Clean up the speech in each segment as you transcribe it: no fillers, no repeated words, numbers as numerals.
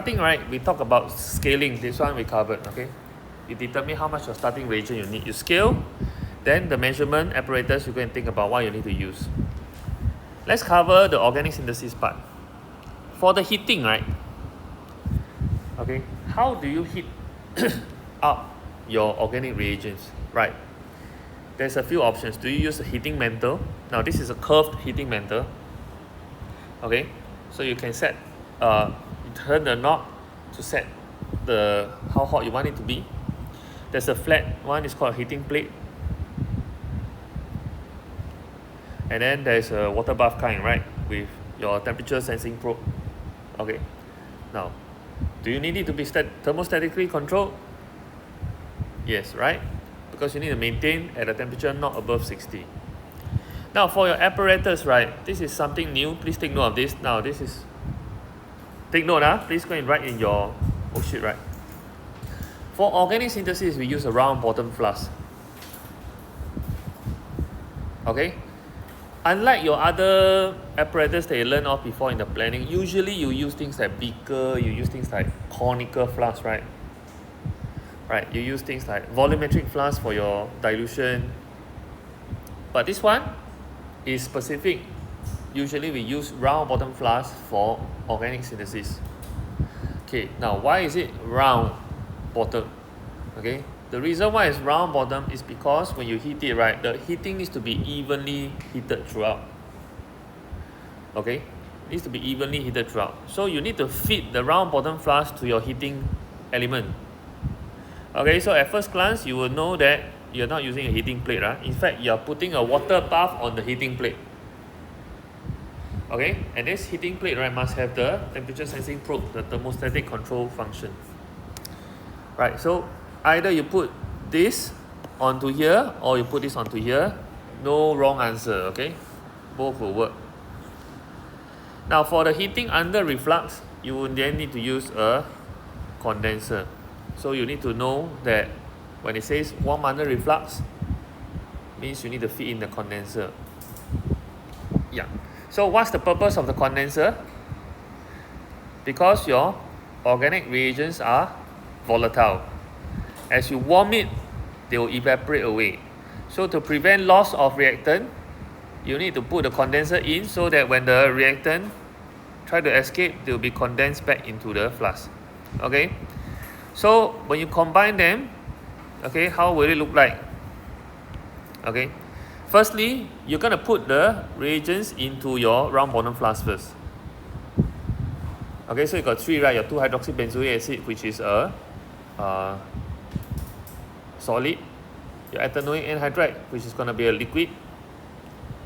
Starting, right, we talk about scaling. This one we covered, okay? You determine how much of starting reagent you need. You scale, then the measurement apparatus, you go and think about what you need to use. Let's cover the organic synthesis part. For the heating, right? Okay, how do you heat up your organic reagents? Right, there's a few options. Do you use a heating mantle? Now this is a curved heating mantle. Okay, so you can set, you turn the knob to set the how hot you want it to be. There's a flat one, is called a heating plate. And then there's a water bath kind, right, with your temperature sensing probe. Okay, now, do you need it to be thermostatically controlled? Yes, right? Because you need to maintain at a temperature not above 60. Now for your apparatus, right, this is something new. Please take note of this. Now this is, take note, please go and write in your worksheet, right? For organic synthesis, we use a round bottom flask. Okay? Unlike your other apparatus that you learned off before in the planning, usually you use things like beaker, you use things like conical flask, right? Right, you use things like volumetric flask for your dilution. But this one is specific. Usually we use round bottom flask for organic synthesis. Okay, now why is it round bottom? Okay, the reason why it's round bottom is because when you heat it, right, the heating needs to be evenly heated throughout. Okay, it needs to be evenly heated throughout. So you need to feed the round bottom flask to your heating element. Okay, so at first glance you will know that you're not using a heating plate. In fact, you're putting a water bath on the heating plate. Okay, and this heating plate, right, must have the temperature sensing probe, the thermostatic control function. Right, so either you put this onto here or you put this onto here. No wrong answer, okay? Both will work. Now for the heating under reflux, you will then need to use a condenser. So you need to know that when it says warm under reflux, means you need to feed in the condenser. Yeah. So what's the purpose of the condenser? Because your organic reagents are volatile. As you warm it, they will evaporate away. So to prevent loss of reactant, you need to put the condenser in so that when the reactant try to escape, they will be condensed back into the flask. Okay? So when you combine them, okay, how will it look like? Okay, firstly, you're going to put the reagents into your round bottom flask first. Okay, so you got 3, right? Your 2-hydroxybenzoic acid, which is a solid. Your ethanoic anhydride, which is going to be a liquid.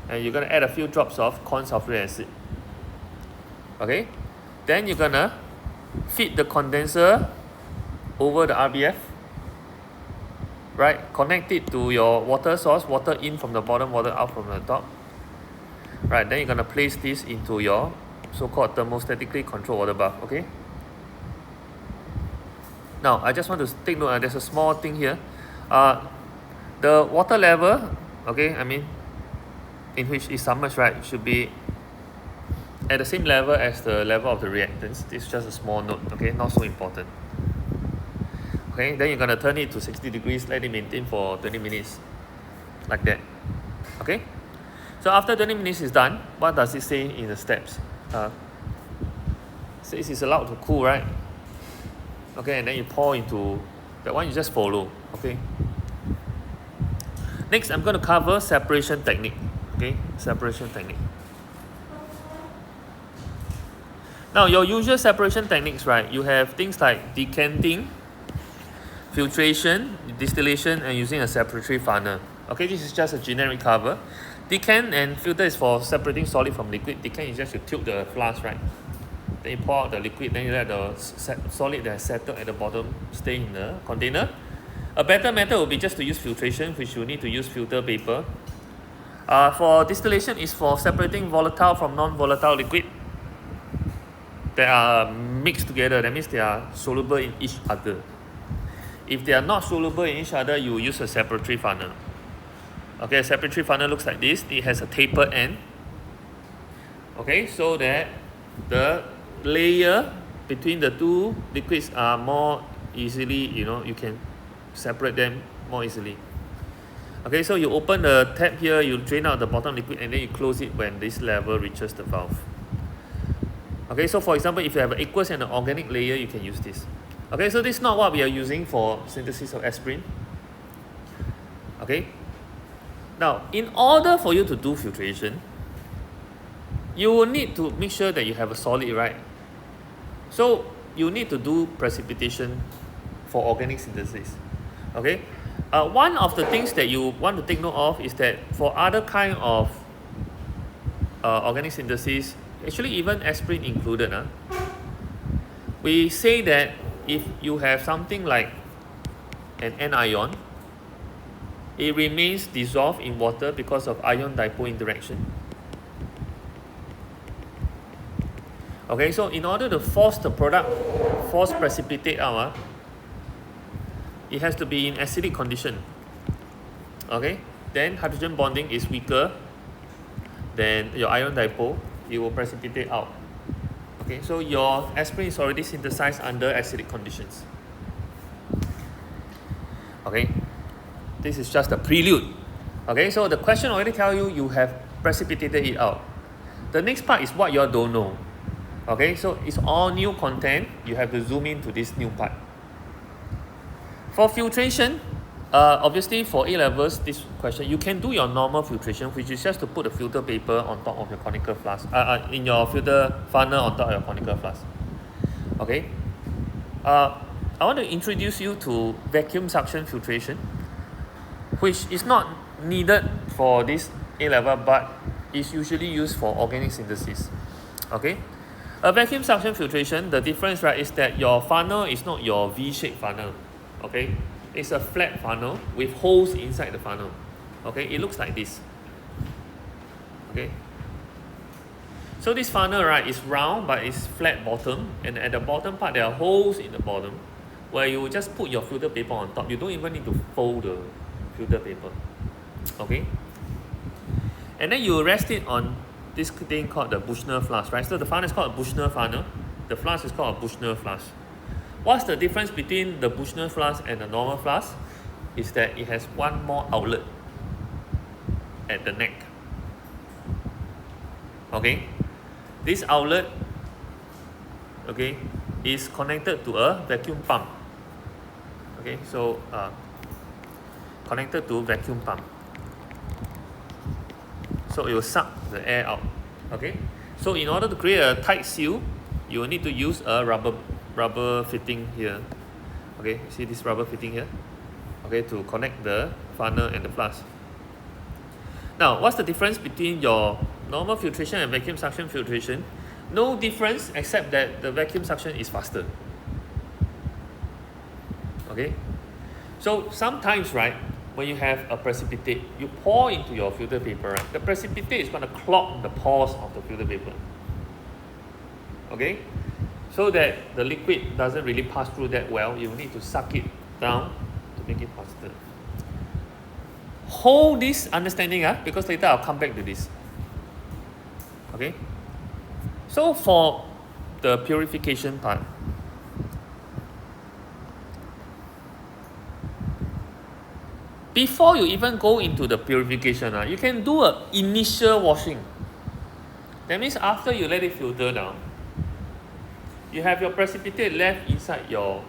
And you're going to add a few drops of corn sulfuric acid. Okay, then you're going to feed the condenser over the RBF, right? Connect it to your water source, water in from the bottom, water out from the top. Right, then you're going to place this into your so-called thermostatically controlled water bath, okay? Now, I just want to take note, there's a small thing here. The water level, okay, I mean, in which it's submerged, right, should be at the same level as the level of the reactants. This is just a small note, okay, not so important. Okay, then you're going to turn it to 60 degrees, let it maintain for 20 minutes, like that. Okay, so after 20 minutes is done, what does it say in the steps? Says it's allowed to cool, right? Okay, and then you pour into that one, you just follow. Okay, next I'm going to cover separation technique. Okay, separation technique. Now your usual separation techniques, right, you have things like decanting, filtration, distillation, and using a separatory funnel. Okay, this is just a generic cover. Decant and filter is for separating solid from liquid. Decant is just you tilt the flask, right? Then you pour out the liquid, then you let the solid that has settled at the bottom stay in the container. A better method would be just to use filtration, which you need to use filter paper. For distillation is for separating volatile from non-volatile liquid that are mixed together. That means they are soluble in each other. If they are not soluble in each other, you use a separatory funnel. Okay, a separatory funnel looks like this. It has a taper end. Okay, so that the layer between the two liquids are more easily, you can separate them more easily. Okay, so you open the tap here, you drain out the bottom liquid, and then you close it when this level reaches the valve. Okay, so for example, if you have an aqueous and an organic layer, you can use this. Okay, so this is not what we are using for synthesis of aspirin. Okay, now in order for you to do filtration, you will need to make sure that you have a solid, right? So you need to do precipitation for organic synthesis. Okay, one of the things that you want to take note of is that for other kind of organic synthesis, actually even aspirin included, we say that if you have something like an anion, it remains dissolved in water because of ion dipole interaction. Okay, so in order to force the product, force precipitate out, it has to be in acidic condition. Okay, then hydrogen bonding is weaker than your ion dipole, it will precipitate out. Okay, so your aspirin is already synthesized under acidic conditions. Okay, this is just a prelude. Okay, so the question already tell you you have precipitated it out. The next part is what you all don't know. Okay, so it's all new content. You have to zoom into this new part. For filtration, obviously for A-levels, this question, you can do your normal filtration, which is just to put a filter paper on top of your conical flask, in your filter funnel on top of your conical flask. Okay, I want to introduce you to vacuum suction filtration, which is not needed for this A-level, but is usually used for organic synthesis. Okay, a vacuum suction filtration, the difference, right, is that your funnel is not your V-shaped funnel. Okay, it's a flat funnel with holes inside the funnel. Okay, it looks like this. Okay, so this funnel, right, is round but it's flat bottom, and at the bottom part there are holes in the bottom where you just put your filter paper on top. You don't even need to fold the filter paper. Okay, and then you rest it on this thing called the Bushnell flask, right? So the funnel is called a Bushnell funnel, the flask is called a Bushnell flask. What's the difference between the Bushnell flask and the normal flask? Is that it has one more outlet at the neck. Okay, this outlet, okay, is connected to a vacuum pump. Okay, so connected to vacuum pump, so it will suck the air out. Okay, so in order to create a tight seal, you will need to use a rubber fitting here. Okay, see this rubber fitting here? Okay, to connect the funnel and the flask. Now, what's the difference between your normal filtration and vacuum suction filtration? No difference except that the vacuum suction is faster. Okay, so sometimes, right, when you have a precipitate, you pour into your filter paper, right? The precipitate is going to clog the pores of the filter paper. Okay, so that the liquid doesn't really pass through that well, you need to suck it down to make it faster. Hold this understanding, because later I'll come back to this. Okay, so for the purification part, before you even go into the purification, you can do an initial washing. That means after you let it filter down, you have your precipitate left inside your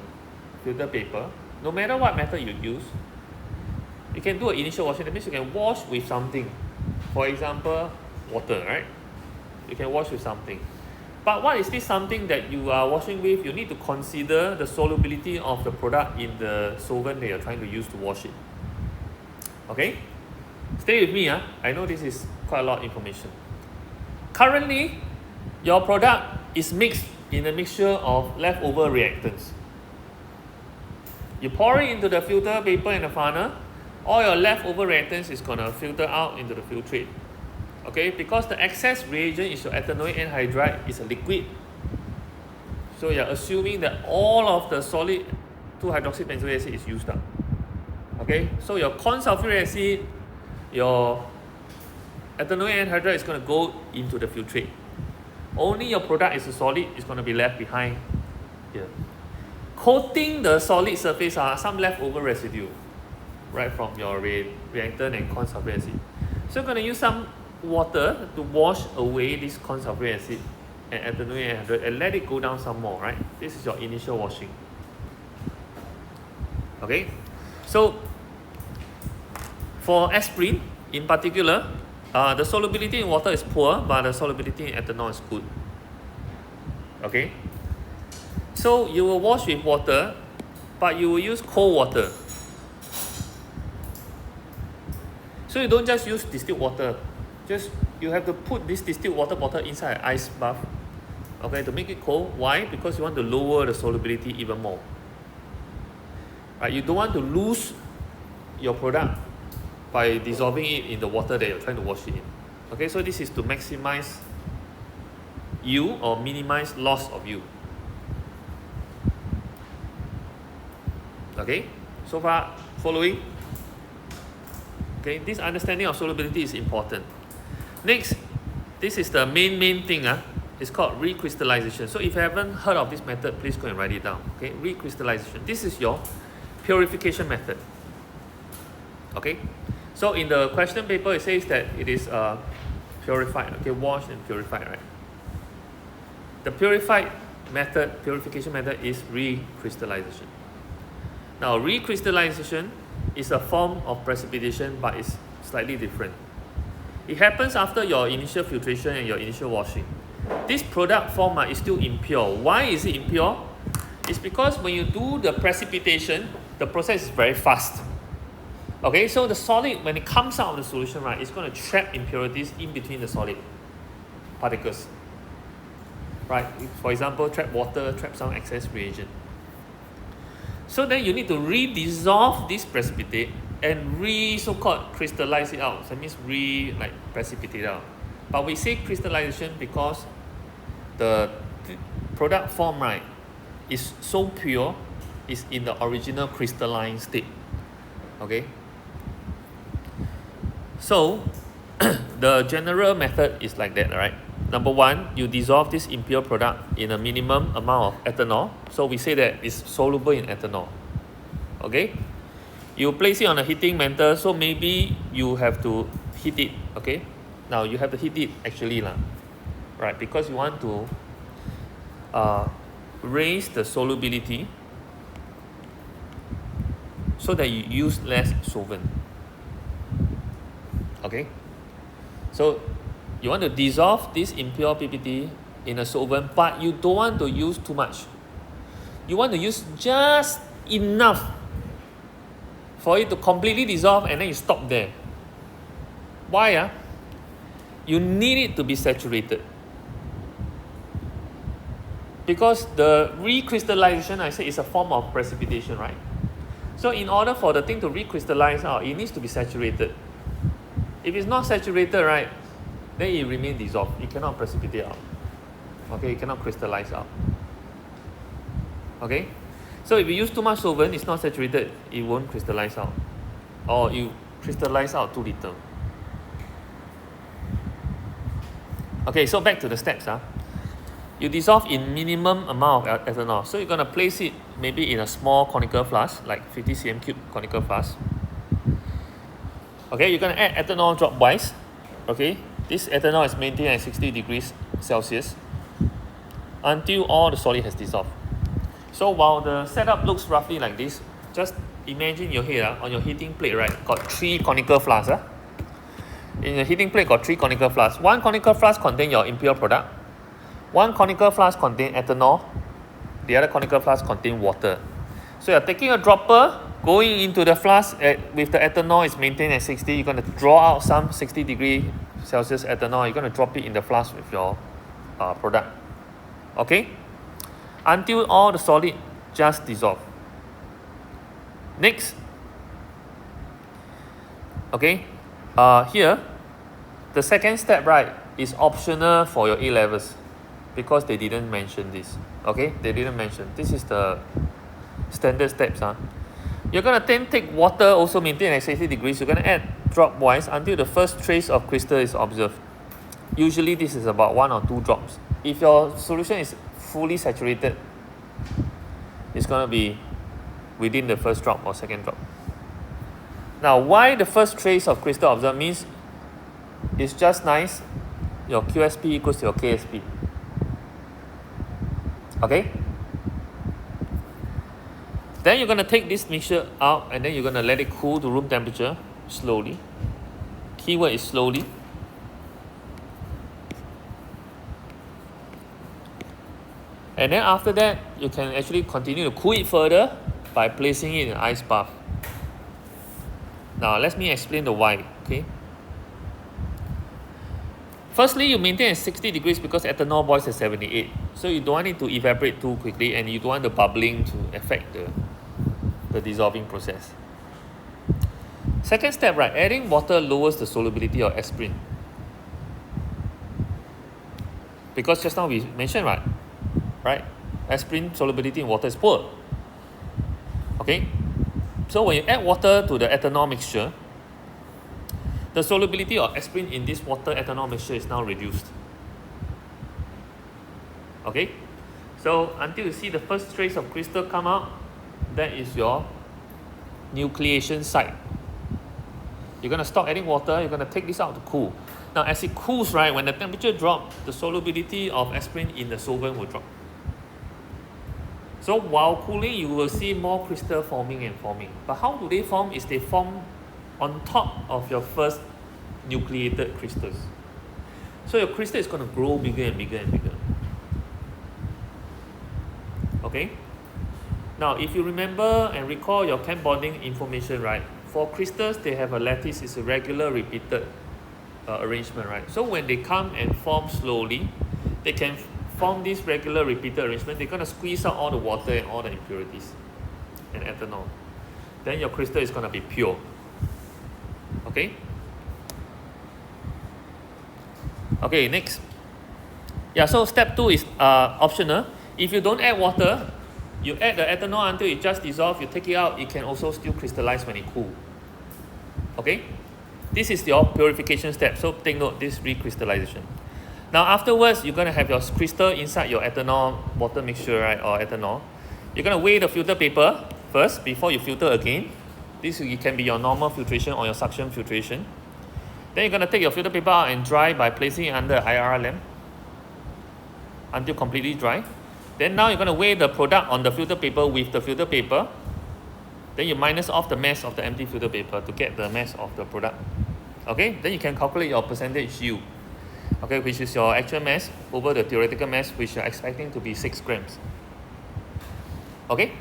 filter paper. No matter what method you use, you can do an initial washing. That means you can wash with something. For example, water, right? You can wash with something. But what is this something that you are washing with? You need to consider the solubility of the product in the solvent that you're trying to use to wash it. Okay? Stay with me. I know this is quite a lot of information. Currently, your product is mixed in a mixture of leftover reactants. You pour it into the filter paper and the funnel, all your leftover reactants is going to filter out into the filtrate. Okay, because the excess reagent is your ethanoic anhydride, is a liquid. So you're assuming that all of the solid 2-hydroxybenzoic acid is used up. Okay, so your corn sulfuric acid, your ethanoic anhydride is going to go into the filtrate. Only your product is a solid is going to be left behind here. Coating the solid surface are some leftover residue, right, from your reactant and corn sulfuric acid. So you're going to use some water to wash away this corn sulfuric acid and ethanoate 800 and let it go down some more, right? This is your initial washing. Okay, so for aspirin in particular, the solubility in water is poor, but the solubility in ethanol is good. Okay, so you will wash with water, but you will use cold water. So you don't just use distilled water, just you have to put this distilled water bottle inside an ice bath, okay, to make it cold. Why? Because you want to lower the solubility even more. Right, you don't want to lose your product by dissolving it in the water that you're trying to wash it in. Okay, so this is to maximize yield or minimize loss of yield. Okay, so far following. Okay, this understanding of solubility is important. Next, this is the main thing. It's called recrystallization. So if you haven't heard of this method, please go and write it down. Okay, recrystallization. This is your purification method. Okay, so in the question paper it says that it is purified. Okay, washed and purified, right? The purification method is recrystallization. Now, recrystallization is a form of precipitation, but it's slightly different. It happens after your initial filtration and your initial washing. This product form is still impure. Why is it impure? It's because when you do the precipitation, the process is very fast. Okay, so the solid, when it comes out of the solution, right, it's going to trap impurities in between the solid particles. Right, for example, trap water, trap some excess reagent. So then you need to re-dissolve this precipitate and so-called crystallize it out. So that means precipitate it out. But we say crystallization because the product form, right, is so pure, is in the original crystalline state. Okay. So the general method is like that, right? Number one, you dissolve this impure product in a minimum amount of ethanol. So we say that it's soluble in ethanol. Okay? You place it on a heating mantle, so maybe you have to heat it. Okay? Now you have to heat it actually, right? Because you want to raise the solubility so that you use less solvent. Okay? So you want to dissolve this impure PPT in a solvent, but you don't want to use too much. You want to use just enough for it to completely dissolve, and then you stop there. Why? You need it to be saturated. Because the recrystallization, I say, is a form of precipitation, right? So in order for the thing to recrystallize out, it needs to be saturated. If it's not saturated, right, then it remains dissolved. It cannot precipitate out. Okay, it cannot crystallize out. Okay? So if you use too much solvent, it's not saturated, it won't crystallize out. Or you crystallize out too little. Okay, so back to the steps. You dissolve in minimum amount of ethanol. So you're going to place it maybe in a small conical flask, like 50 cm cube conical flask. Okay, you're going to add ethanol dropwise. Okay, this ethanol is maintained at 60 degrees Celsius until all the solid has dissolved. So while the setup looks roughly like this, just imagine your head on your heating plate, right? Got 3 conical flasks. In the heating plate, got 3 conical flasks. One conical flask contains your impure product. One conical flask contains ethanol. The other conical flask contains water. So you're taking a dropper, going into the flask with the ethanol is maintained at 60. You're going to draw out some 60 degree Celsius ethanol. You're going to drop it in the flask with your product. Okay? Until all the solid just dissolve. Next. Okay? Here, the second step, right, is optional for your A-levels because they didn't mention this. Okay? They didn't mention. This is the standard steps. You're going to then take water, also maintain at 60 degrees. You're going to add drop-wise until the first trace of crystal is observed. Usually this is about 1 or 2 drops. If your solution is fully saturated, is going to be within the first drop or second drop. Now, why the first trace of crystal observed means it's just nice your QSP equals your KSP. Okay? Then you're going to take this mixture out and then you're going to let it cool to room temperature slowly. Keyword is slowly. And then after that, you can actually continue to cool it further by placing it in an ice bath. Now, let me explain the why, okay? Firstly, you maintain at 60 degrees because ethanol boils at 78. So you don't want it to evaporate too quickly and you don't want the bubbling to affect the dissolving process. Second step, right, adding water lowers the solubility of aspirin. Because just now we mentioned, right, aspirin solubility in water is poor. Okay? So when you add water to the ethanol mixture, the solubility of aspirin in this water ethanol mixture is now reduced. Okay? So until you see the first trace of crystal come out, that is your nucleation site. You're going to stop adding water, you're going to take this out to cool. Now as it cools, right, when the temperature drops, the solubility of aspirin in the solvent will drop. So while cooling, you will see more crystal forming and forming. But how do they form? Is they form on top of your first nucleated crystals. So your crystal is going to grow bigger and bigger and bigger. Okay? Now, if you remember and recall your chem bonding information, right? For crystals, they have a lattice. It's a regular repeated arrangement, right? So when they come and form slowly, they can form this regular repeated arrangement. They're going to squeeze out all the water and all the impurities and ethanol. Then your crystal is going to be pure. Okay? Okay, next. Yeah, so step 2 is optional. If you don't add water, you add the ethanol until it just dissolves, you take it out, it can also still crystallize when it cools. Okay? This is your purification step. So take note, this recrystallization. Now afterwards, you're going to have your crystal inside your ethanol water mixture, right, or ethanol. You're going to weigh the filter paper first before you filter again. This can be your normal filtration or your suction filtration. Then you're going to take your filter paper out and dry by placing it under an IR lamp until completely dry. Then now you're going to weigh the product on the filter paper with the filter paper. Then you minus off the mass of the empty filter paper to get the mass of the product. Okay, then you can calculate your percentage yield. Okay, which is your actual mass over the theoretical mass, which you're expecting to be 6 grams. Okay,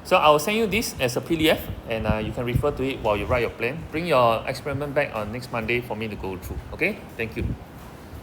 so I will send you this as a PDF and you can refer to it while you write your plan. Bring your experiment back on next Monday for me to go through. Okay, thank you.